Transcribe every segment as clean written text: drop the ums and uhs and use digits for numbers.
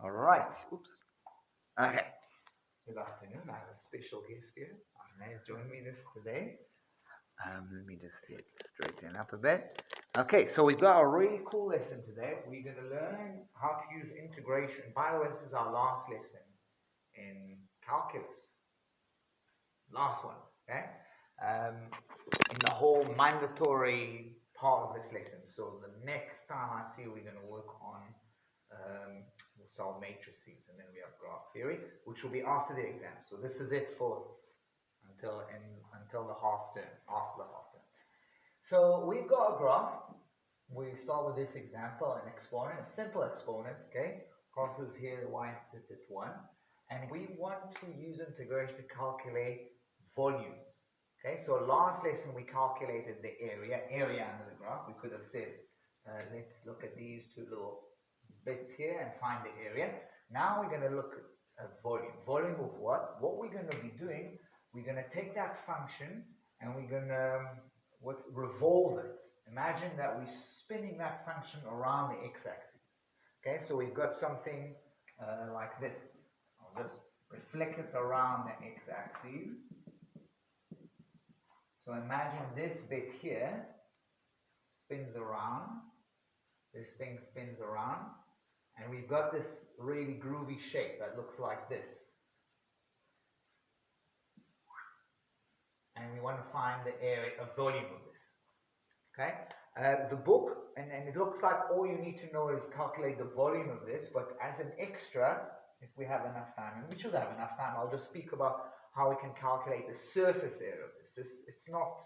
All right. Oops. Okay. Good afternoon. I have a special guest here. Arne has joined me this today. Let me just straighten up a bit. Okay, so we've got a really cool lesson today. We're going to learn how to use integration. By the way, this is our last lesson in calculus. Last one, okay? In the whole mandatory part of this lesson. So the next time I see we're going to work on we'll solve matrices, and then we have graph theory, which will be after the exam. So this is it for until the half term, after the half term. So we've got a graph. We start with this example, an exponent, a simple exponent, okay? Crosses here, the y-intercept at 1. And we want to use integration to calculate volumes. Okay, so last lesson we calculated the area under the graph. We could have said, let's look at these two little bits here and find the area. Now we're going to look at volume. Volume of what? What we're going to be doing, we're going to take that function and we're going to revolve it. Imagine that we're spinning that function around the x-axis. Okay, so we've got something like this. I'll just reflect it around the x-axis. So imagine this bit here spins around. This thing spins around. And we've got this really groovy shape that looks like this. And we want to find the area, a volume of this. Okay? The book, and it looks like all you need to know is calculate the volume of this, but as an extra, if we have enough time, and we should have enough time, I'll just speak about how we can calculate the surface area of this. It's not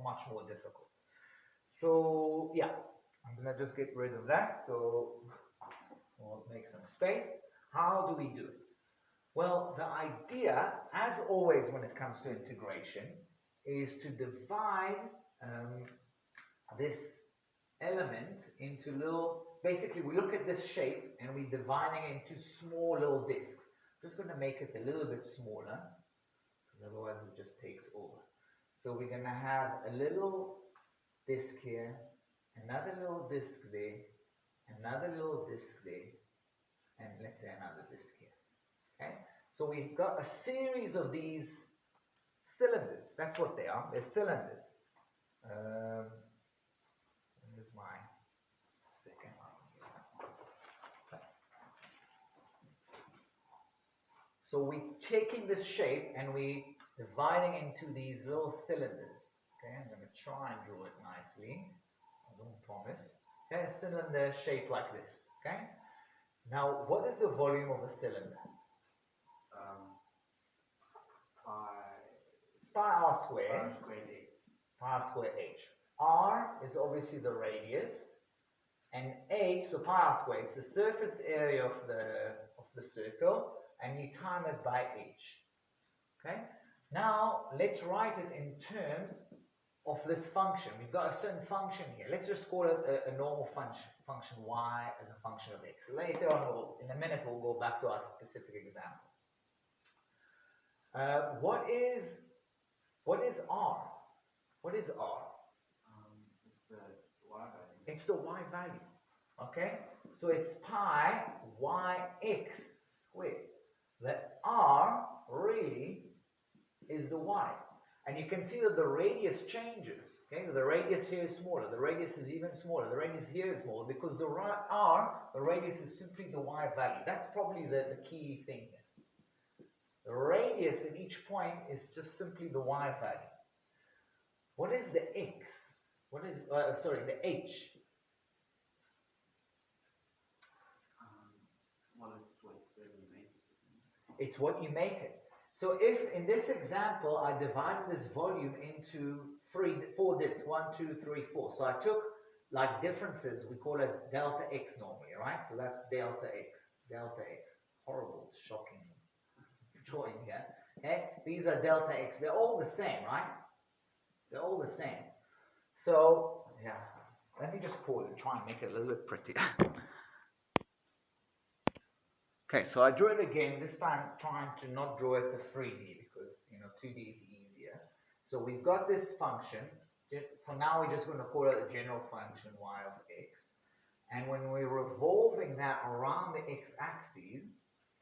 much more difficult. So yeah, I'm gonna just get rid of that. So we'll make some space. How do we do it? Well, the idea, as always when it comes to integration, is to divide this element into little, basically we look at this shape and we're dividing it into small little discs. I'm just going to make it a little bit smaller, because otherwise it just takes over. So we're going to have a little disc here, another little disc there, another little disc there, and let's say another disc here. Okay? So we've got a series of these cylinders. That's what they are. They're cylinders. Here's my second one. Okay. So we're taking this shape and we're dividing into these little cylinders. Okay, I'm going to try and draw it nicely. I don't promise. Okay, a cylinder shaped like this. Okay. Now, what is the volume of a cylinder? It's pi r squared. Pi r squared h. R is obviously the radius, and h, so pi r squared, it's the surface area of the circle, and you time it by h. Okay. Now let's write it in terms of this function. We've got a certain function here. Let's just call it a normal function y as a function of x. Later on, in a minute, we'll go back to our specific example. What is r? What is r? It's the y value. It's the y value. Okay? So it's pi yx squared. The r really is the y. And you can see that the radius changes. Okay? The radius here is smaller. The radius is even smaller. The radius here is smaller because the r, the radius is simply the y value. That's probably the key thing here. The radius at each point is just simply the y value. What is the x? What is, the h? Well, it's whatever you make it. It's what you make it. So if in this example I divided this volume into four discs, 1, 2, 3, 4. So I took like differences, we call it delta x normally, right? So that's delta x. Horrible, shocking drawing here. Okay, these are delta x. They're all the same, right? They're all the same. So yeah, let me just pause and try and make it a little bit prettier. Okay, so I drew it again, this time trying to not draw it the 3D because, 2D is easier. So we've got this function. For now, we're just going to call it a general function y of x. And when we're revolving that around the x-axis,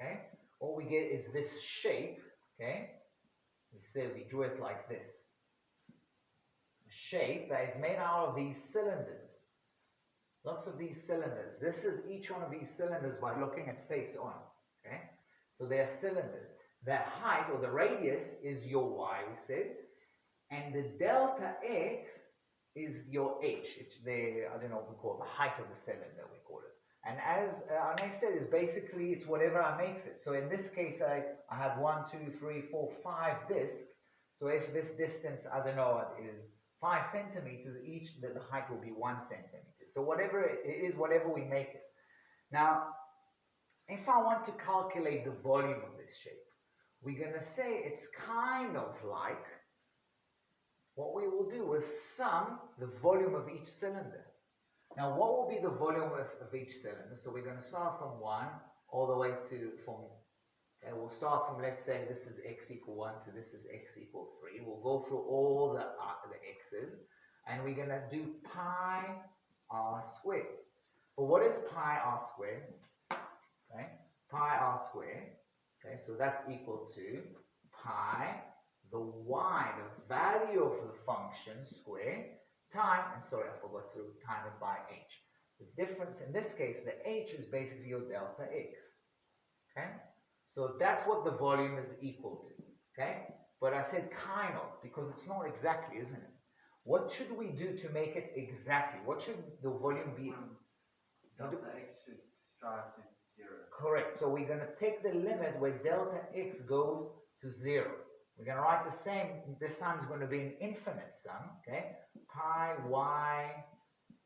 okay, what we get is this shape, okay? We say we drew it like this. A shape that is made out of these cylinders. Lots of these cylinders. This is each one of these cylinders by looking at face on, okay? So they are cylinders. The height or the radius is your y, we said, and the delta x is your h. It's the, I don't know what we call it, the height of the cylinder, we call it. And as I said, is basically it's whatever I makes it. So in this case, I have 1, 2, 3, 4, 5 discs. So if this distance, I don't know, is 5 centimeters, each the height will be 1 centimeter. So whatever it is, whatever we make it. Now, if I want to calculate the volume of this shape, we're going to say it's kind of like what we will do with sum the volume of each cylinder. Now, what will be the volume of each cylinder? So we're going to start from 1 all the way to, okay, we'll start from, let's say this is x equal 1 to this is x equal 3. We'll go through all the x's, and we're going to do pi r squared. But what is pi r squared? Okay, pi r squared. Okay, so that's equal to pi, the y, the value of the function square, time, and sorry, I forgot to time it by h. The difference in this case, the h is basically your delta x. Okay, so that's what the volume is equal to. Okay, but I said kind of because it's not exactly, isn't it? What should we do to make it exactly? What should the volume be? Delta x should strive to 0. Correct. So we're going to take the limit where delta x goes to 0. We're going to write the same. This time it's going to be an infinite sum. Okay, pi y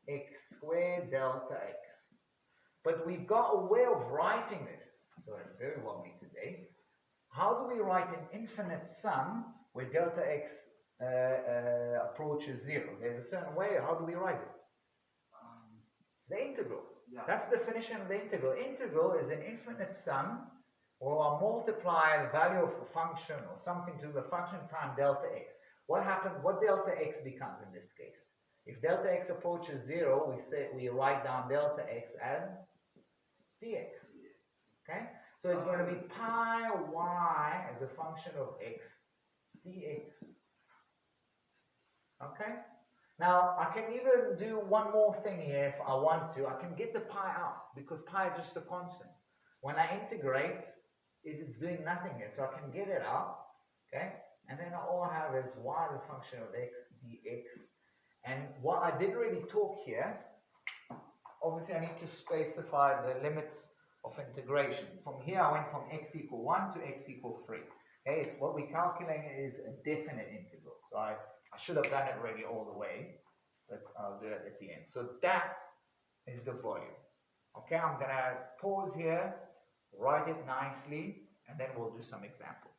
x squared delta x. But we've got a way of writing this. So very well me today. How do we write an infinite sum where delta x approaches 0? There's a certain way. How do we write it? It's the integral. Yeah. That's the definition of the integral. Integral is an infinite sum, or I'll multiply the value of a function or something to the function time delta x. What happens? What delta x becomes in this case? If delta x approaches 0, we write down delta x as dx. Okay? So it's going to be pi y as a function of x dx. Okay? Now, I can even do one more thing here if I want to. I can get the pi out because pi is just a constant. When I integrate, it's doing nothing here. So I can get it out. Okay? And then all I have is y the function of x dx. And what I didn't really talk here, obviously I need to specify the limits of integration. From here I went from x equal 1 to x equal 3. Okay, it's what we calculate is a definite integral. So I should have done it already all the way, but I'll do it at the end. So that is the volume. Okay, I'm going to pause here, write it nicely, and then we'll do some examples.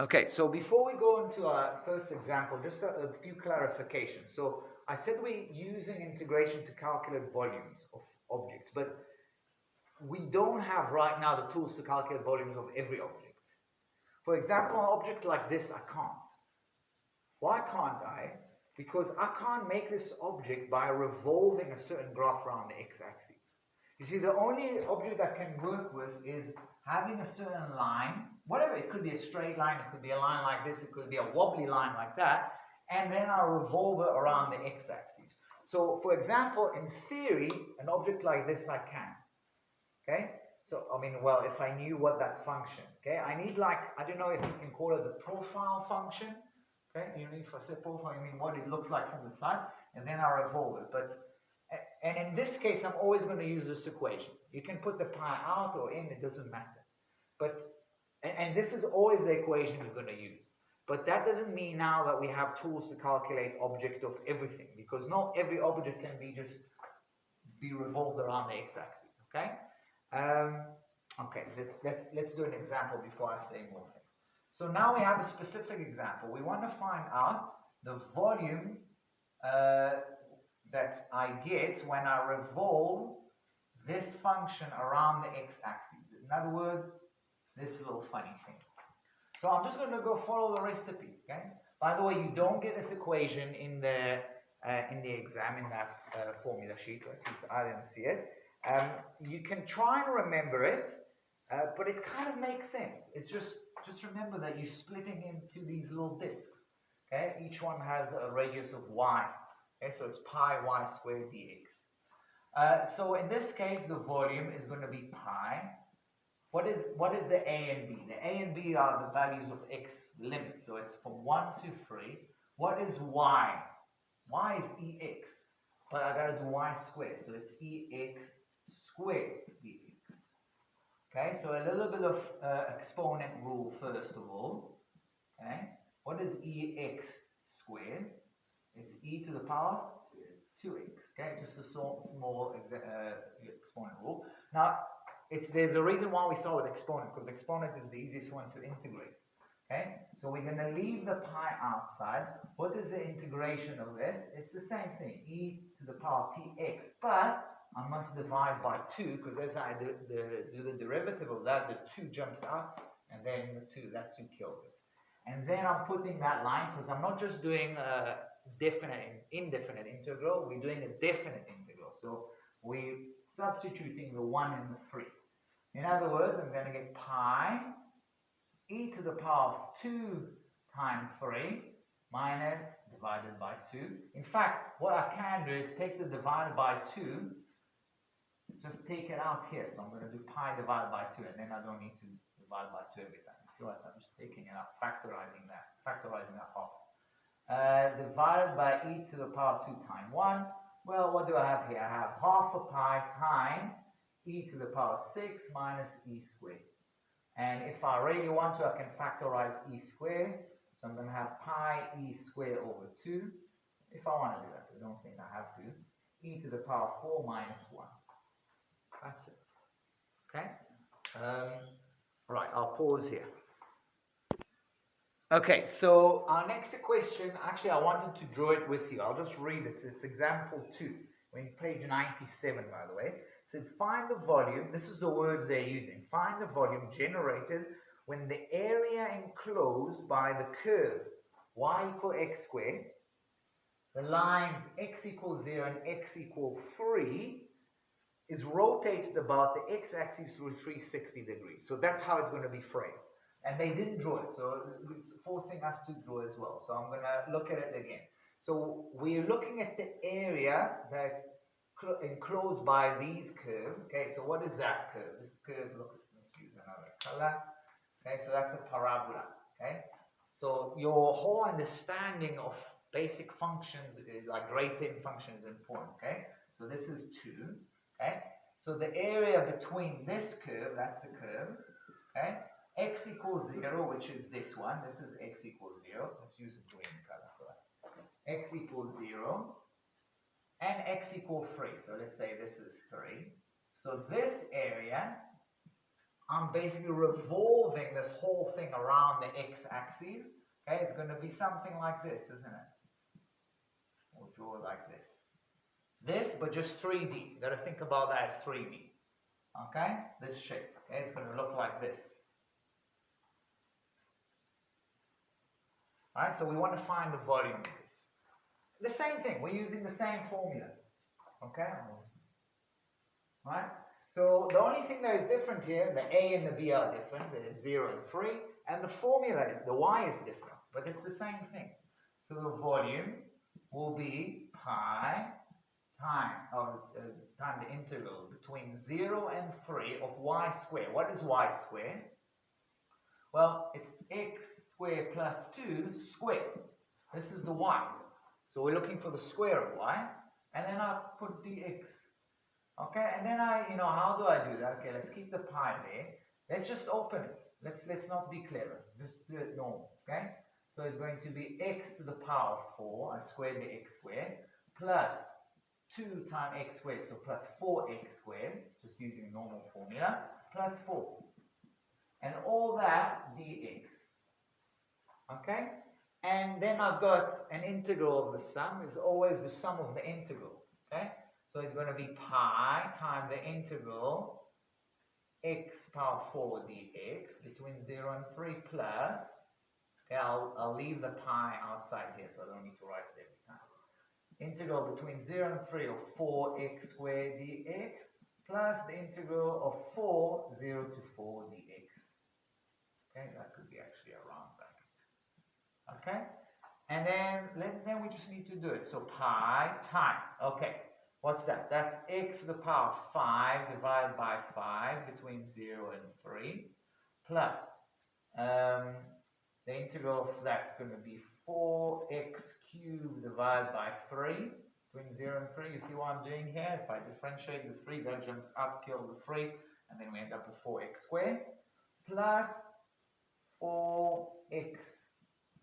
Okay, so before we go into our first example, just a few clarifications. So I said we're using integration to calculate volumes of objects, but we don't have right now the tools to calculate volumes of every object. For example, an object like this, I can't. Why can't I? Because I can't make this object by revolving a certain graph around the x-axis. You see, the only object I can work with is having a certain line, whatever, it could be a straight line, it could be a line like this, it could be a wobbly line like that, and then I'll revolve it around the x-axis. So, for example, in theory, an object like this I can. Okay? So, I mean, well, if I knew what that function, okay? I need like, I don't know if you can call it the profile function. Okay? You know, if I say profile, I mean what it looks like from the side, and then I revolve it. But and in this case, I'm always going to use this equation. You can put the pi out or in, it doesn't matter. But, and this is always the equation we're going to use. But that doesn't mean now that we have tools to calculate object of everything, because not every object can be revolved around the x-axis, okay? Okay, let's do an example before I say more things. So now we have a specific example. We want to find out the volume that I get when I revolve this function around the x-axis. In other words, this little funny thing. So I'm just going to go follow the recipe, okay? By the way, you don't get this equation in the in the exam in that formula sheet, or at least I didn't see it. You can try and remember it, but it kind of makes sense. It's just remember that you're splitting into these little discs. Okay, each one has a radius of y. Okay, so it's pi y squared dx. So in this case, the volume is going to be pi. What is the a and b? The a and b are the values of x limit. So it's from 1 to 3. What is y? Y is ex. But I got to do y squared. So it's ex squared dx. Okay, so a little bit of exponent rule first of all. Okay, what is ex squared? It's e to the power 2x. Okay, just a small exponent rule. Now, there's a reason why we start with exponent, because exponent is the easiest one to integrate. Okay, so we're going to leave the pi outside. What is the integration of this? It's the same thing, e to the power tx, but I must divide by 2, because as I do the derivative of that, the 2 jumps out, and then the 2, that 2 kills it. And then I'm putting that line, because I'm not just doing a definite and indefinite integral, we're doing a definite integral. So we're substituting the 1 and the 3. In other words, I'm going to get pi e to the power of 2 times 3 minus divided by 2. In fact, what I can do is take the divided by 2, just take it out here. So I'm going to do pi divided by 2, and then I don't need to divide by 2 every time. So I'm just taking it out, factorizing that off. Divided by e to the power 2 times 1. Well, what do I have here? I have half a pi times e to the power 6 minus e squared. And if I really want to, I can factorize e squared. So I'm going to have pi e squared over 2. If I want to do that, I don't think I have to. E to the power 4 minus 1. That's it. Okay? Right, I'll pause here. Okay, so our next question, actually I wanted to draw it with you. I'll just read it. It's example 2. We're in page 97, by the way. It says, find the volume. This is the words they're using. Find the volume generated when the area enclosed by the curve y equal x squared, the lines x equals 0 and x equals 3, is rotated about the x-axis through 360 degrees. So that's how it's going to be framed. And they didn't draw it, so it's forcing us to draw as well. So I'm going to look at it again. So we're looking at the area that's enclosed by these curves. Okay, so what is that curve? This curve, look, let's use another color. Okay, so that's a parabola. Okay, so your whole understanding of basic functions, like rating functions, is important. Okay, so this is 2. Okay, so the area between this curve, that's the curve. Okay, x equals 0, which is this one. This is x equals 0. Let's use a green color for that. X equals 0 and x equals 3. So let's say this is 3. So this area, I'm basically revolving this whole thing around the x-axis. Okay, it's going to be something like this, isn't it? We'll draw it like this. This, but just 3D. You got to think about that as 3D. Okay, this shape. Okay, it's going to look like this. Alright, so we want to find the volume of this. The same thing, we're using the same formula. Okay? Alright? So the only thing that is different here, the a and the b are different, the 0 and 3, and the formula, the y is different, but it's the same thing. So the volume will be pi times the integral between 0 and 3 of y squared. What is y squared? Well, it's x squared plus 2 squared. This is the y. So we're looking for the square of y. And then I put dx. Okay, and then how do I do that? Okay, let's keep the pi there. Let's just open it. Let's not be clever. Just do it normal. Okay? So it's going to be x to the power 4. I squared the x squared. Plus 2 times x squared. So plus 4x squared. Just using normal formula. Plus 4. And all that dx. Okay? And then I've got an integral of the sum. Is always the sum of the integral. Okay? So it's going to be pi times the integral x power 4 dx between 0 and 3 plus, okay, I'll leave the pi outside here so I don't need to write it every time. integral between 0 and 3 of 4x squared dx plus the integral of 4, 0 to 4 dx. Okay, that could be actually a round bracket. Okay, and then we just need to do it. So pi time. Okay, what's that? That's x to the power 5 divided by 5 between 0 and 3 plus the integral of that's going to be 4x cubed divided by 3 between 0 and 3. You see what I'm doing here? If I differentiate the 3, that jumps up, kill the 3, and then we end up with 4x squared plus 4x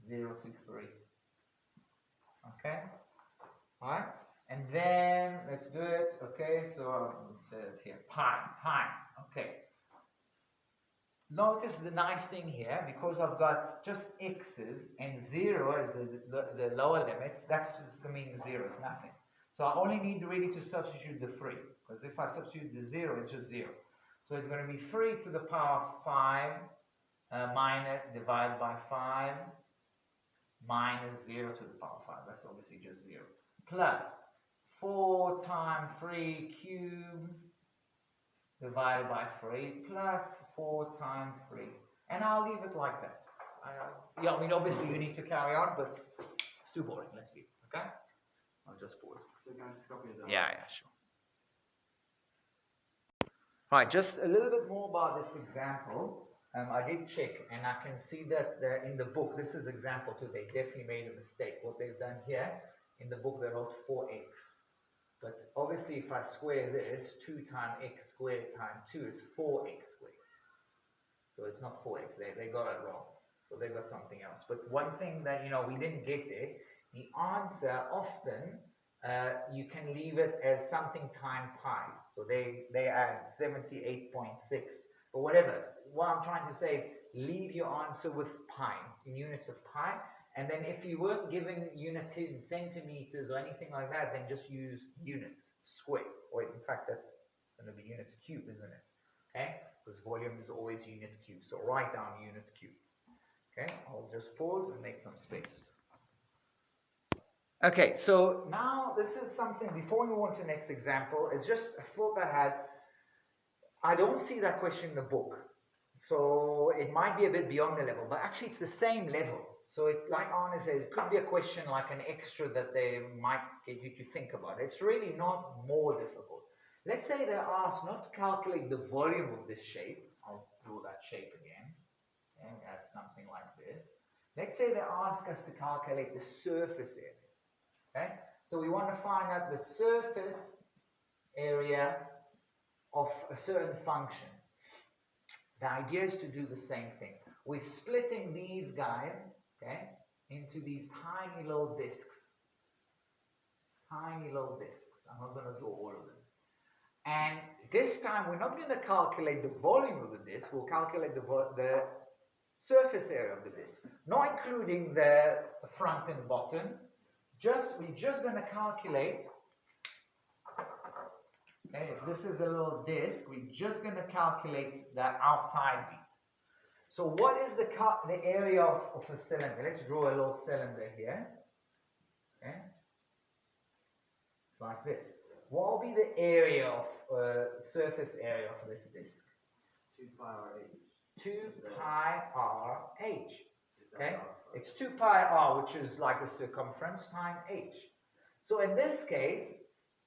0 to 3. Okay? Alright? And then let's do it. Okay, so it says here pi time. Okay. Notice the nice thing here, because I've got just x's and 0 as the lower limit, that's just going to mean 0, it's nothing. So I only need really to substitute the 3, because if I substitute the 0, it's just 0. So it's going to be 3 to the power 5 minus divided by 5 minus 0 to the power 5. That's obviously just 0. Plus 4 times 3 cubed divided by 3 plus 4 times 3. And I'll leave it like that. Yeah, I mean, obviously you need to carry on, but it's too boring. Let's leave it, okay? I'll just pause. So can I just copy it down? Yeah, sure. Right, just a little bit more about this example. I did check, and I can see that in the book, this is example 2, they definitely made a mistake. What they've done here, in the book they wrote 4x. But obviously if I square this, 2 times x squared times 2 is 4x squared. So it's not 4x, they got it wrong. So they got something else. But one thing that, we didn't get there, the answer often, you can leave it as something times pi. So they add 78.6. But whatever, what I'm trying to say is leave your answer with pi, in units of pi. And then if you weren't given units in centimeters or anything like that, then just use units squared. Or in fact, that's going to be units cube, isn't it? Okay? Because volume is always unit cube. So write down unit cube. Okay? I'll just pause and make some space. Okay, so now this is something, before we move on to the next example, it's just a thought I had. I don't see that question in the book. So it might be a bit beyond the level, but actually it's the same level. So like Arne said, it could be a question like an extra that they might get you to think about. It's really not more difficult. Let's say they're asked not to calculate the volume of this shape. I'll draw that shape again. And add something like this. Let's say they ask us to calculate the surface area. Okay? So we want to find out the surface area of a certain function. The idea is to do the same thing. We're splitting these guys, okay, into these tiny little discs. Tiny little discs. I'm not going to draw all of them. And this time we're not going to calculate the volume of the disc. We'll calculate the surface area of the disc, not including the front and bottom. We're just going to calculate. Okay, if this is a little disc, we're just going to calculate the outside bead. So what is the area of a cylinder? Let's draw a little cylinder here. Okay, it's like this. What will be the area of surface area of this disc? 2 pi r h. 2 pi r h. Okay, it's 2 pi r, which is like the circumference, times h. So in this case,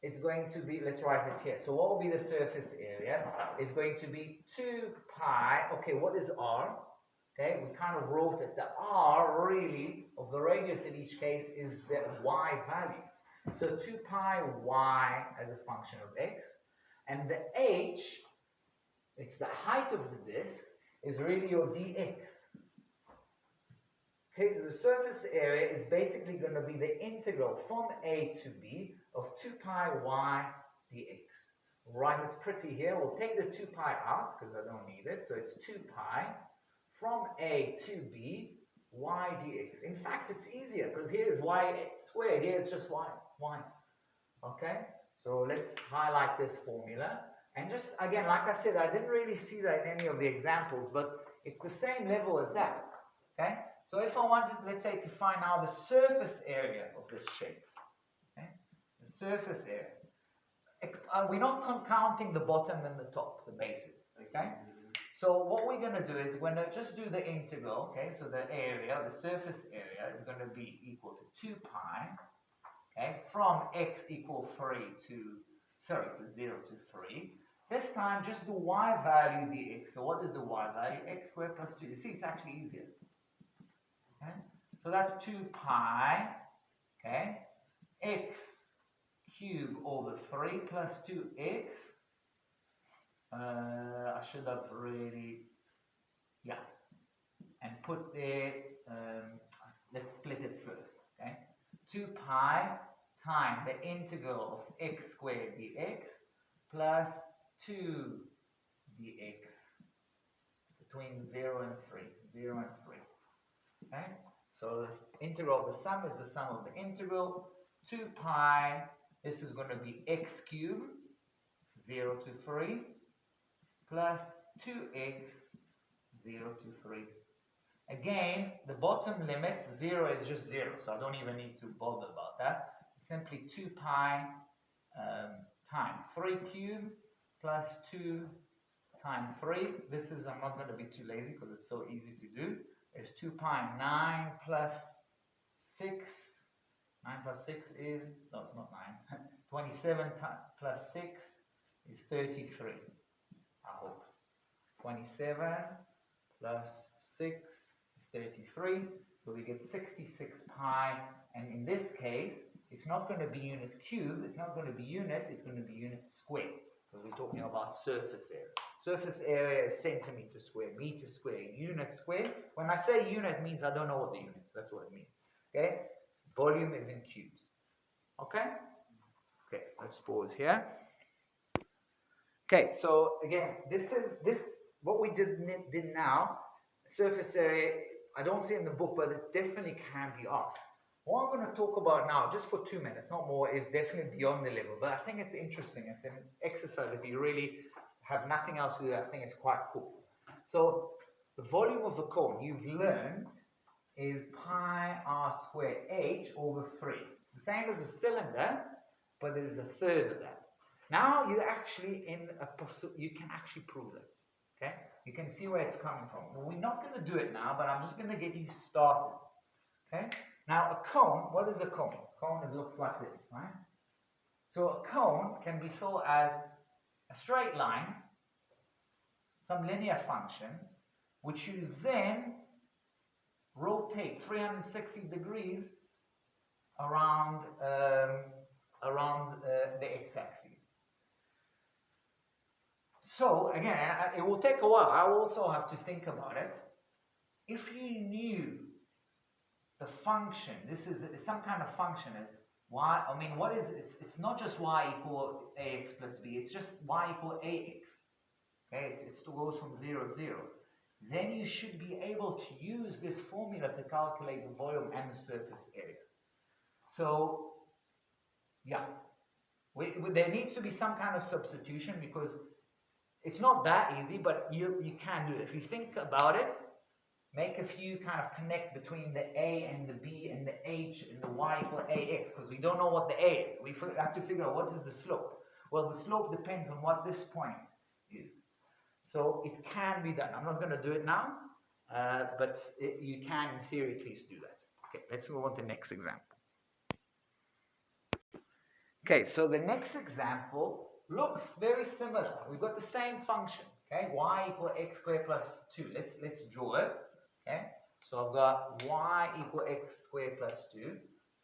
it's going to be, let's write it here. So what will be the surface area? It's going to be 2 pi, okay, what is r? Okay, we kind of wrote it. The r really of the radius in each case is the y value. So 2 pi y as a function of x. And the h, it's the height of the disk, is really your dx. Okay, so the surface area is basically going to be the integral from a to b of 2 pi y dx. Write it pretty here. We'll take the 2 pi out because I don't need it. So it's 2 pi from a to b y dx. In fact, it's easier because here is y squared. Here it's just y. Okay, so let's highlight this formula. And just again, like I said, I didn't really see that in any of the examples, but it's the same level as that. Okay, so if I wanted, let's say, to find out the surface area of this shape, okay, surface area. We're not counting the bottom and the top, the bases, okay? So what we're going to do is we're going to just do the integral, okay? So the area, the surface area is going to be equal to 2 pi, okay? From x equal 3 to 0 to 3. This time just the y value dx. So what is the y value? X squared plus 2. You see, it's actually easier. Okay? So that's 2 pi, okay? X cubed over 3 plus 2x. I should have really, yeah, and put there, let's split it first, okay? 2 pi times the integral of x squared dx plus 2 dx between 0 and 3, 0 and 3, okay? So the integral of the sum is the sum of the integral, 2 pi, this is going to be x cubed, 0 to 3, plus 2x, 0 to 3. Again, the bottom limits, 0 is just 0, so I don't even need to bother about that. It's simply 2 pi times 3 cubed plus 2 times 3. This is, I'm not going to be too lazy because it's so easy to do. It's 2 pi 9 plus 6. 9 plus 6 is, no, it's not 9. 27 plus 6 is 33. I hope. 27 plus 6 is 33. So we get 66 pi. And in this case, it's not going to be units cubed. It's not going to be units. It's going to be units squared. Because we're talking about surface area. Surface area is centimeter square, meter square, unit square. When I say unit, it means I don't know what the units. That's what it means. Okay? Volume is in cubes. Okay? Okay, let's pause here. Okay, so again, this what we did now. Surface area, I don't see it in the book, but it definitely can be asked. What I'm going to talk about now, just for 2 minutes, not more, is definitely beyond the level. But I think it's interesting. It's an exercise. If you really have nothing else to do, I think it's quite cool. So the volume of the cone you've learned is pi r squared h over 3. It's the same as a cylinder, but there's a third of that. Now you actually you can actually prove it. Okay, you can see where it's coming from. Well, we're not going to do it now, but I'm just going to get you started. Okay. Now a cone. What is a cone? A cone, it looks like this, right? So a cone can be thought as a straight line, some linear function, which you then rotate 360 degrees around the x-axis. So again, it will take a while. I also have to think about it. If you knew the function, this is some kind of function, is y. I mean, what is it? It's not just y equal ax plus b. It's just y equal ax. Okay, it goes from 0, 0. Then you should be able to use this formula to calculate the volume and the surface area. So, yeah, there needs to be some kind of substitution because it's not that easy, but you can do it. If you think about it, make a few kind of connect between the a and the b and the h and the y equal ax, because we don't know what the a is. We have to figure out what is the slope. Well, the slope depends on what this point is. So it can be done. I'm not going to do it now, but you can, in theory, at least do that. Okay, let's move on to the next example. Okay, so the next example looks very similar. We've got the same function. Okay, y equal x squared plus 2. Let's draw it. Okay, so I've got y equal x squared plus 2.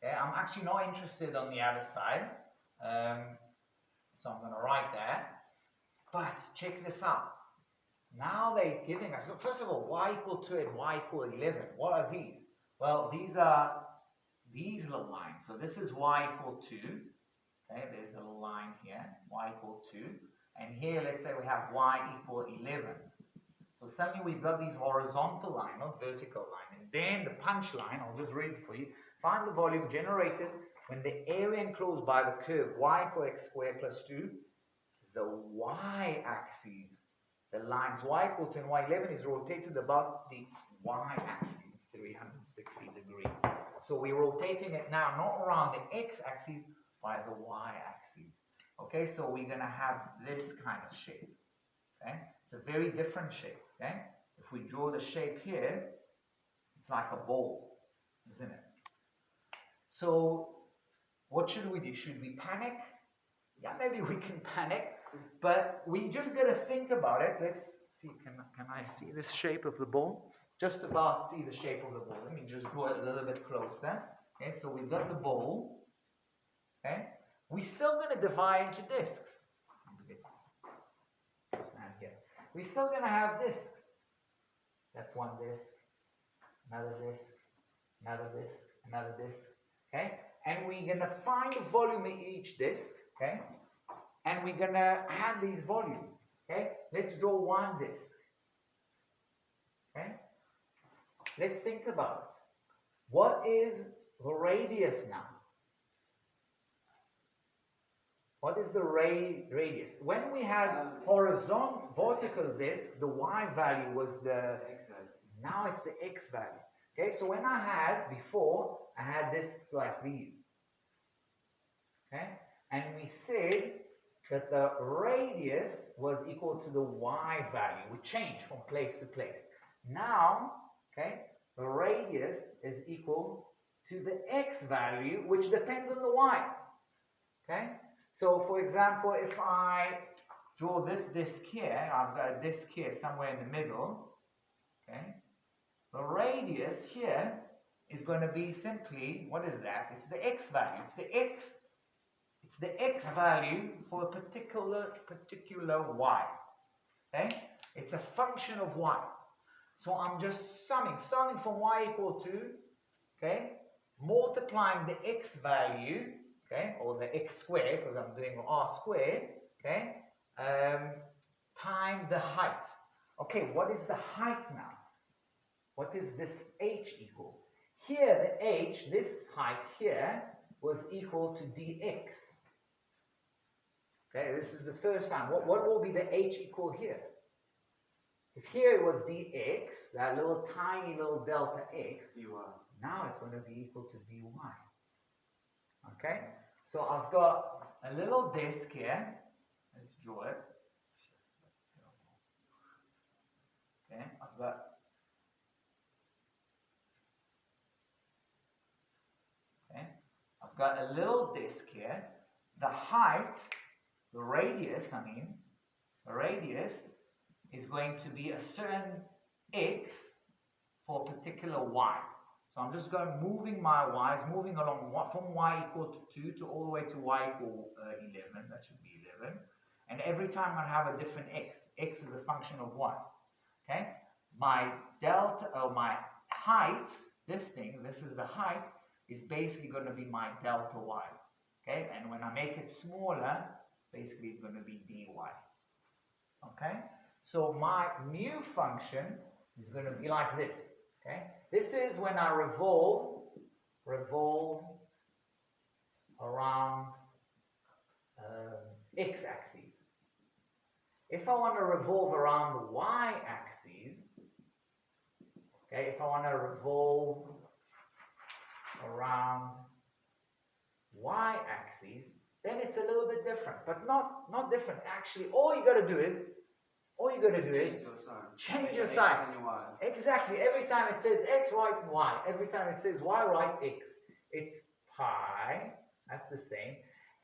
Okay, I'm actually not interested on the other side, so I'm going to write that. But check this out. Now they're giving us, look, first of all, y equal 2 and y equal 11. What are these? Well, these are these little lines. So this is y equal 2. Okay, there's a little line here, y equal 2. And here, let's say we have y equal 11. So suddenly we've got these horizontal line, not vertical line. And then the punch line, I'll just read it for you. Find the volume generated when the area enclosed by the curve y equal x squared plus 2. The y-axis, the lines y equal 2 and y11 is rotated about the y-axis, 360 degrees. So we're rotating it now not around the x-axis, by the y-axis. Okay, so we're going to have this kind of shape. Okay, it's a very different shape. Okay, if we draw the shape here, it's like a bowl, isn't it? So what should we do? Should we panic? Yeah, maybe we can panic, but we just got to think about it. Let's see, can I see this shape of the ball? Just about see the shape of the ball. Let me just draw it a little bit closer. Okay, so we've got the ball. Okay, we're still going to divide into discs. It's not here. We're still going to have discs. That's one disc, another disc, another disc, another disc. Okay, and we're going to find the volume in each disc. Okay, and we're going to add these volumes. Okay, let's draw one disc. Okay, let's think about it. What is the radius now? What is the radius? When we had horizontal, vertical disc, the y value was the X value. Now it's the x value. Okay, so when I had before, I had discs like these. Okay, and we said that the radius was equal to the y value. We changed from place to place. Now, okay, the radius is equal to the x value, which depends on the y. Okay, so for example, if I draw this disc here, I've got a disc here somewhere in the middle. Okay, the radius here is going to be simply, what is that? It's the x value. It's the x value for a particular y. Okay? It's a function of y. So I'm just starting from y equal to, okay, multiplying the x value, okay, or the x squared, because I'm doing r squared, okay, times the height. Okay, what is the height now? What is this h equal? Here, the h, this height here, was equal to dx. Okay, this is the first time. What will be the h equal here? If here it was dx, that little tiny little delta x, dy. now it's going to be equal to dy. Okay, so I've got a little disc here. Let's draw it. Okay, I've got a little disc here. The height, the radius is going to be a certain x for a particular y. So I'm just moving my y's, moving along from y equal to 2 to all the way to y equal 11. That should be 11. And every time I have a different x. X is a function of y. Okay? My delta, or my height, this is the height, is basically going to be my delta y. Okay? And when I make it smaller, basically it's going to be dy. Okay? So my mu function is going to be like this. Okay? This is when I revolve around x-axis. If I want to revolve around the y-axis, okay, if I want to revolve around y-axis, then it's a little bit different, but not different. Actually, all you got to do is change your sign. Exactly. Every time it says x, right, and y. Every time it says y, right, x. It's pi. That's the same.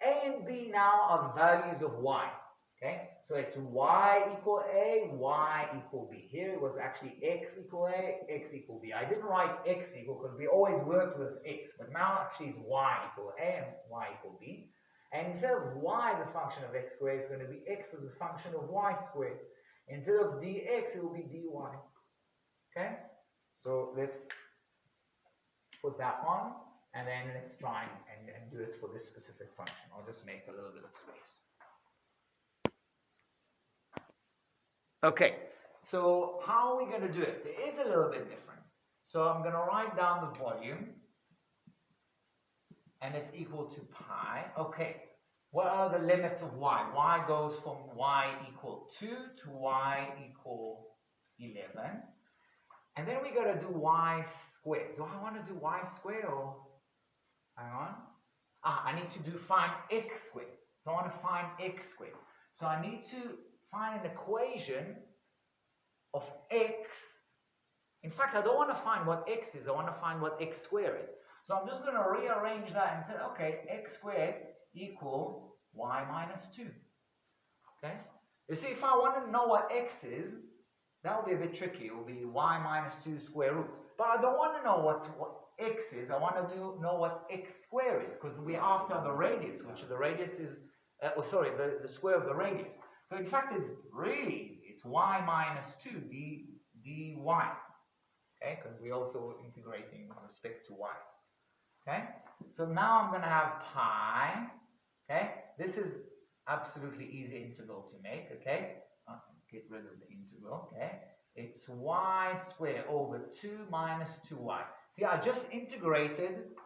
A and b now are values of y. Okay? So it's y equal a, y equal b. Here it was actually x equal a, x equal b. I didn't write x equal because we always worked with x. But now actually it's y equal a and y equal b. And instead of y, the function of x squared, is going to be x as a function of y squared. Instead of dx, it will be dy. Okay? So let's put that on, and then let's try and do it for this specific function. I'll just make a little bit of space. Okay, so how are we going to do it? It is a little bit different. So I'm going to write down the volume, and it's equal to pi. Okay, what are the limits of y? Y goes from y equal 2 to y equal 11. And then we got to do y squared. Do I want to do y squared or, hang on. I need to find x squared. So I want to find x squared. So I need to find an equation of x. In fact, I don't want to find what x is. I want to find what x squared is. So I'm just going to rearrange that and say, okay, x squared equal y minus 2. Okay? You see, if I want to know what x is, that will be a bit tricky. It will be y minus 2 square root. But I don't want to know what x is. I want to know what x squared is, because we're after the radius, which the radius is, the square of the radius. So in fact, it's really easy. It's y minus 2 dy. Okay, because we're also integrating with respect to y. Okay, so now I'm going to have pi. Okay, this is absolutely easy integral to make. Okay, get rid of the integral. Okay, it's y squared over 2 minus 2y. See, I just integrated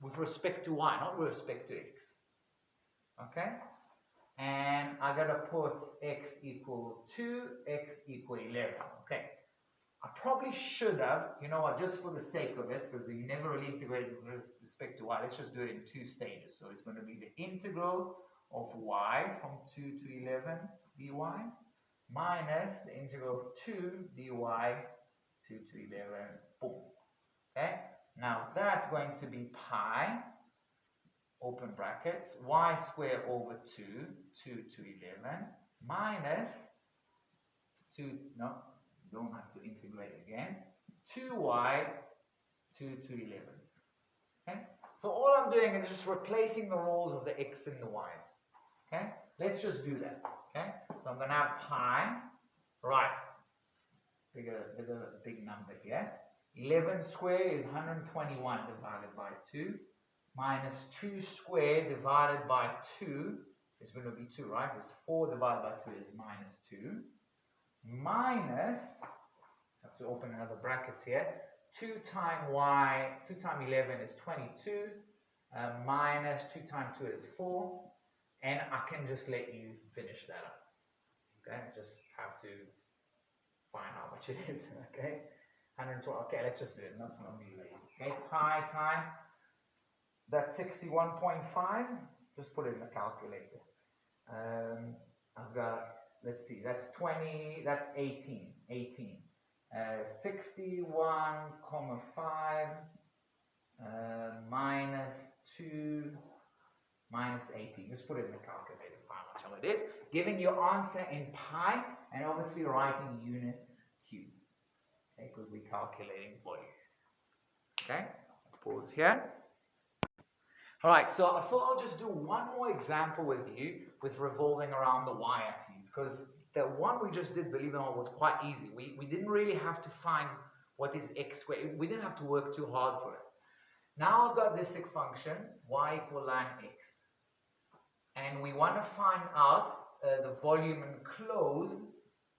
with respect to y, not with respect to x. Okay, and I got to put x equal 2, x equal 11. Okay. I probably should have, you know what, just for the sake of it, because you never really integrate with respect to y, let's just do it in 2 stages. So it's going to be the integral of y from 2 to 11 dy minus the integral of 2 dy 2 to 11, boom. Okay, now that's going to be pi, open brackets, y squared over 2, 2 to 11, minus 2, no, don't have to integrate again, 2y 2 to 11. Okay? So all I'm doing is just replacing the roles of the x and the y. Okay? Let's just do that. Okay? So I'm going to have pi, right, big number here. 11 squared is 121 divided by 2, minus 2 squared divided by 2 is going to be 2, right? Because 4 divided by 2 is minus 2. Minus, I have to open another brackets here, 2 times y, 2 times 11 is 22, minus 2 times 2 is 4, and I can just let you finish that up. Okay, just have to find how much it is. Okay, 112. Okay, let's just do it. Let's not be lazy. Okay, pi time, that's 61.5. Just put it in the calculator. I've got, let's see, that's 20, that's 18. 61,5 minus 2 minus 18. Just put it in the calculator, find how much it is. Giving your answer in pi and obviously writing units cubed. Okay, because we're calculating volume. Okay, pause here. Alright, so I thought I'll just do one more example with you with revolving around the y-axis, because the one we just did, believe it or not, was quite easy. We didn't really have to find what is x squared. We didn't have to work too hard for it. Now I've got this function, y equal ln x. And we want to find out the volume enclosed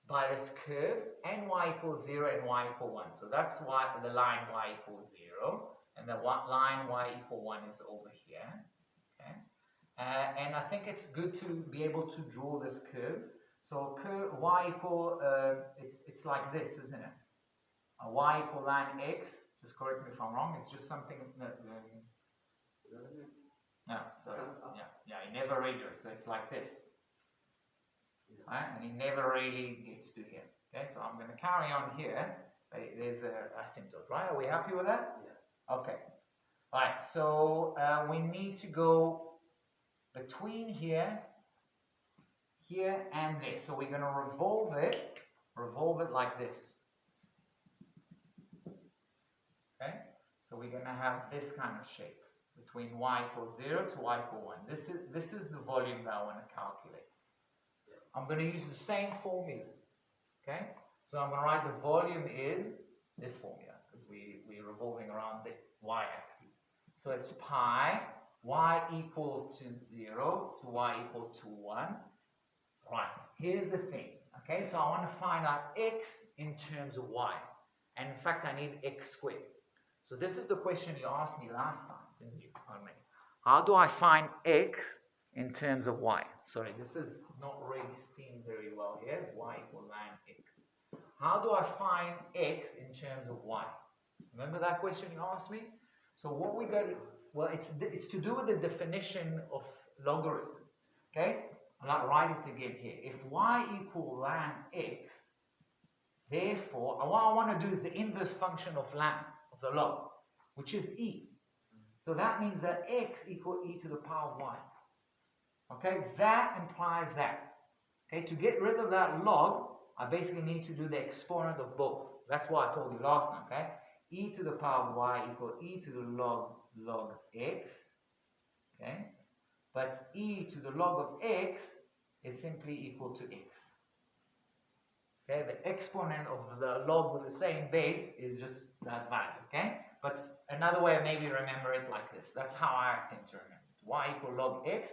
by this curve, and y equals 0 and y equal 1. So that's why the line y equals 0. And the line y equal 1 is over here. Okay? And I think it's good to be able to draw this curve. So curve y equal, it's like this, isn't it? Y equal ln x, just correct me if I'm wrong, it's just something, no, so, yeah, it never really does, so it's like this. Right? And it never really gets to here. Okay, so I'm going to carry on here. There's a asymptote, right? Are we happy with that? Yeah. Okay. All right, so we need to go between here and there. So we're going to revolve it like this. Okay, so we're going to have this kind of shape between y equals 0 to y equal 1. This is the volume that I want to calculate. I'm going to use the same formula. Okay, so I'm going to write the volume is this formula because we're revolving around the y-axis. So it's pi y equal to 0 to y equal to 1. Right, here's the thing. Okay, so I want to find out x in terms of y. And in fact, I need x squared. So this is the question you asked me last time, didn't you? How do I find x in terms of y? Sorry, this is not really seen very well here. It's y equals ln x. How do I find x in terms of y? Remember that question you asked me? So what we got to, well, it's to do with the definition of logarithm. Okay? I'll write it again here. If y equal ln x, therefore, what I want to do is the inverse function of ln, of the log, which is e. So that means that x equal e to the power of y. Okay? That implies that. Okay? To get rid of that log, I basically need to do the exponent of both. That's what I told you last time. Okay? E to the power of y equal e to the log x. Okay? But e to the log of x is simply equal to x. Okay, the exponent of the log with the same base is just that value. Okay, but another way of maybe remember it like this. That's how I tend to remember it. Y equal log x.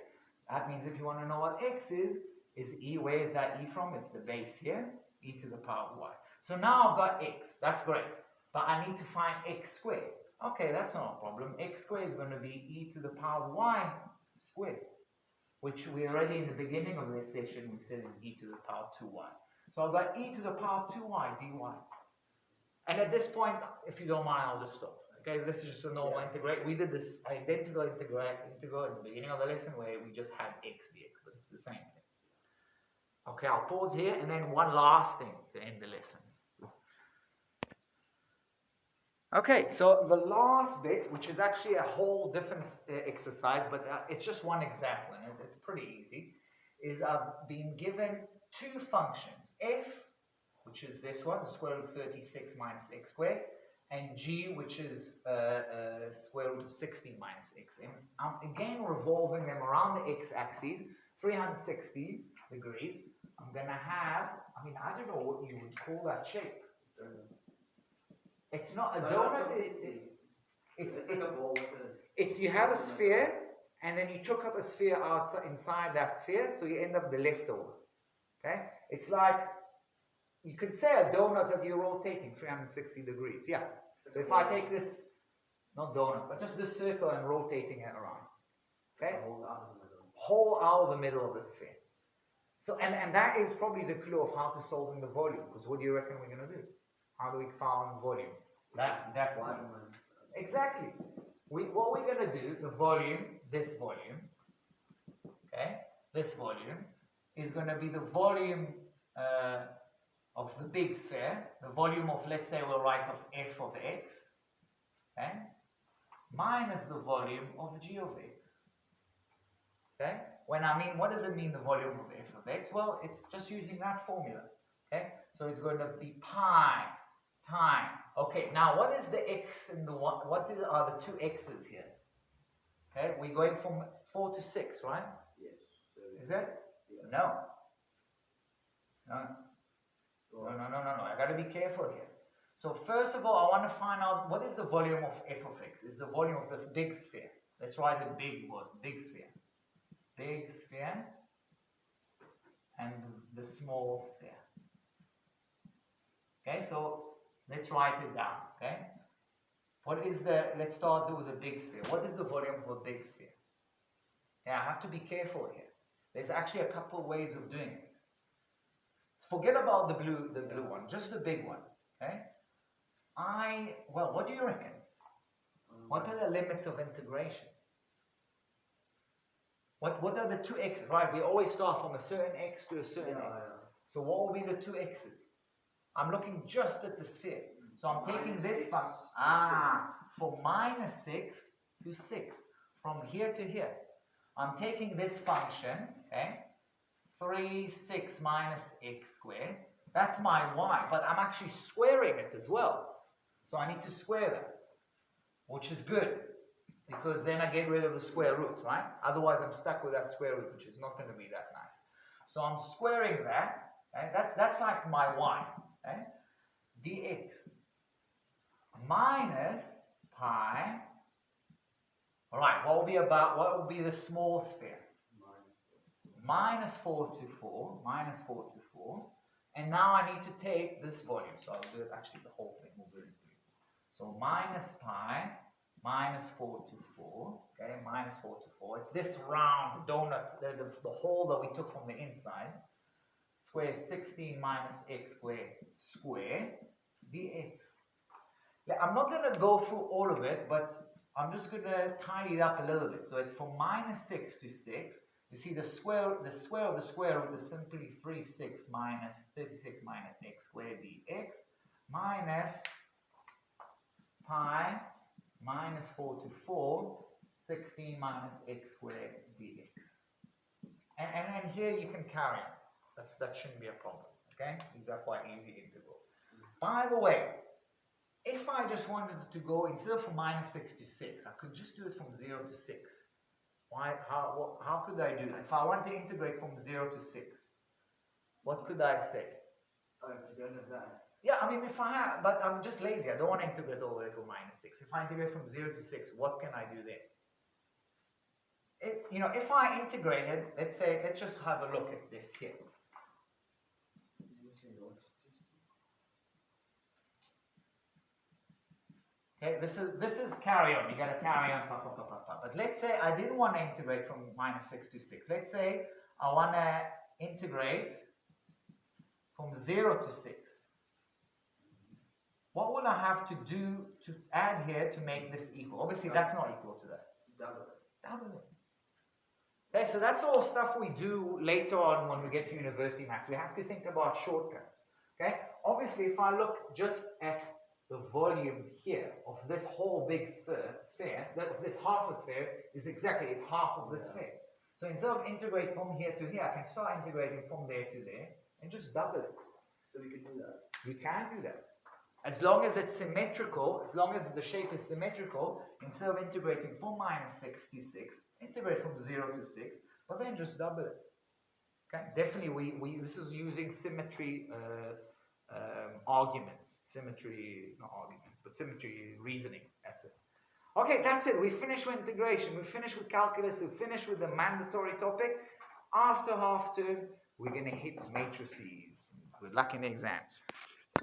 That means if you want to know what x is e. Where is that e from? It's the base here, e to the power of y. So now I've got x. That's great. But I need to find x squared. Okay, that's not a problem. X squared is going to be e to the power of y squared, which we already in the beginning of this session we said is e to the power of 2y. So I've got e to the power of 2y dy. And at this point, if you don't mind, I'll just stop. Okay, this is just a normal integrate. We did this identical integral in the beginning of the lesson where we just had x dx, but it's the same thing. Okay, I'll pause here and then one last thing to end the lesson. Okay, so the last bit, which is actually a whole different exercise, but it's just one example, and it's pretty easy, is I've been given two functions, f, which is this one, the square root of 36 minus x squared, and g, which is square root of 16 minus x. And I'm again revolving them around the x-axis, 360 degrees. I'm going to have, I don't know what you would call that shape. It's not a donut. It's you have a sphere, and then you took up a sphere outside inside that sphere, so you end up the leftover. Okay, it's like you could say a donut that you're rotating 360 degrees. Yeah. So if I take this, not donut, but just this circle and rotating it around. Okay. Hole out of the middle of the sphere. So and that is probably the clue of how to solve in the volume. Because what do you reckon we're going to do? How do we found volume? That one. Exactly. What we're going to do, the volume, this volume, okay, this volume is going to be the volume of the big sphere, the volume of, let's say we'll write of f of x, okay, minus the volume of g of x. Okay? When what does it mean the volume of f of x? Well, it's just using that formula. Okay? So it's going to be pi time. Okay, now what is the x and the what are the two x's here? Okay, we're going from 4 to 6, right? Yes. Is it? Yeah. No. I got to be careful here. So first of all, I want to find out what is the volume of f of x. Is the volume of the big sphere. Let's write the big word, big sphere. Big sphere and the small sphere. Okay, so let's write it down. Okay, let's start with the big sphere. What is the volume of a big sphere? Yeah, I have to be careful here. There's actually a couple of ways of doing it. Forget about the blue one, just the big one. Okay, what do you reckon? What are the limits of integration? What are the two x's? Right, we always start from a certain x to a certain x. So what will be the two x's? I'm looking just at the sphere. So I'm taking this function, from minus 6 to 6, from here to here. I'm taking this function, okay, 3, 6 minus x squared. That's my y, but I'm actually squaring it as well. So I need to square that, which is good, because then I get rid of the square root, right? Otherwise I'm stuck with that square root, which is not going to be that nice. So I'm squaring that, okay? That's like my y, okay? Dx minus pi. All right, what will be the small sphere? Minus 4 to 4, minus 4 to 4. And now I need to take this volume. So I'll do it actually the whole thing. We'll do it. So minus pi, minus 4 to 4. Okay, minus 4 to 4. It's this round donut, the hole that we took from the inside. Square 16 minus x squared square dx. Yeah, I'm not going to go through all of it, but I'm just going to tidy it up a little bit. So it's from minus 6 to 6. You see the square of the square root is simply 36 minus 36 minus x squared dx minus pi minus 4 to 4, 16 minus x squared dx. And then here you can carry on. That shouldn't be a problem. Okay? These are quite easy integrals. By the way, if I just wanted to go, instead of from minus 6 to 6, I could just do it from 0 to 6. Why? How could I do that? If I want to integrate from 0 to 6, what could I say? Oh, if you don't have that. Yeah, I mean, if I have, but I'm just lazy. I don't want to integrate all the way to minus 6. If I integrate from 0 to 6, what can I do then? If I integrated, let's just have a look at this here. Okay, this is carry on. You got to carry on, But let's say I didn't want to integrate from minus 6 to 6. Let's say I want to integrate from 0 to 6. What will I have to do to add here to make this equal? Obviously, that's not equal to that. Double it. Okay, so that's all stuff we do later on when we get to university maths. We have to think about shortcuts. Okay, obviously, if I look just at the volume here of this whole big sphere, this half a sphere is half of the sphere. So instead of integrate from here to here, I can start integrating from there to there and just double it. So we can do that. We can do that. As long as it's symmetrical, as long as the shape is symmetrical, instead of integrating from minus 66, integrate from 0 to 6, but then just double it. Okay, definitely this is using symmetry arguments. Symmetry, not arguments, but symmetry reasoning. That's it. Okay, that's it. We finished with integration. We finished with calculus. We finished with the mandatory topic. After half term, we're going to hit matrices. Good luck in the exams.